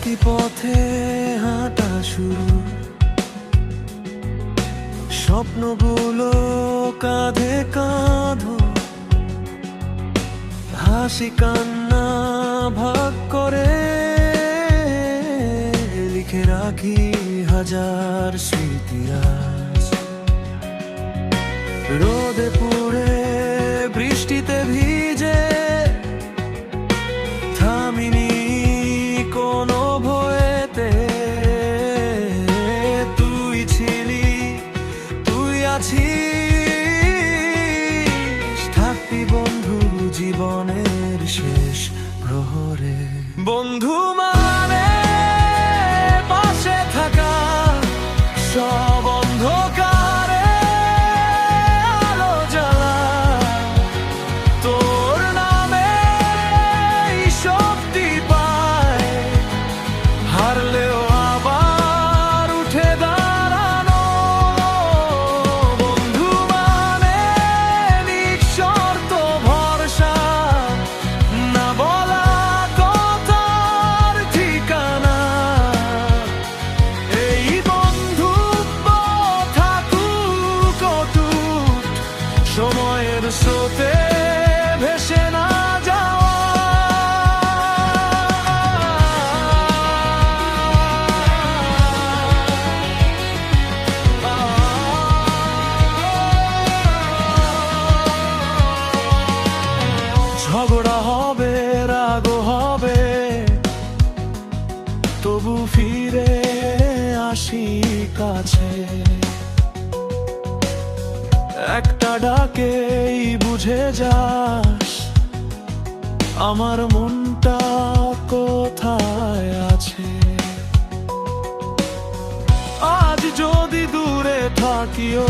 একই পথে হাঁটা শুরু, স্বপ্নগুলো কাঁধে কাঁধো, হাসি কান্না ভাগ করে লিখে রাখি হাজার স্মৃতি আজ। রোদে পুড়ে বৃষ্টিতে ভিজে থামিনি কোনো ভয়েতে, তুই ছিলি তুই আছিস, থাকবি বন্ধু জীবনের শেষ প্রহরে। বন্ধু মানে পাশে থাকা, সব অন্ধকারে আলো জ্বালা, তোর নামে শক্তি পায়, হারলেও আবার উঠে দাঁড়ানো। বন্ধু মানে নিঃশর্ত ভরসা, না বলা কথার ঠিকানা। এই বন্ধুত্ব থাকুক অটুট, সময়ের স্রোতে ভেসে না যাওয়া। ঝগড়া হবে, রাগ হবে, তবু ফিরে আসি কাছে। একটা ডাকেই বুঝে যাস আমার মনটা কোথায় আছে। আজ যদি দূরে থাকিও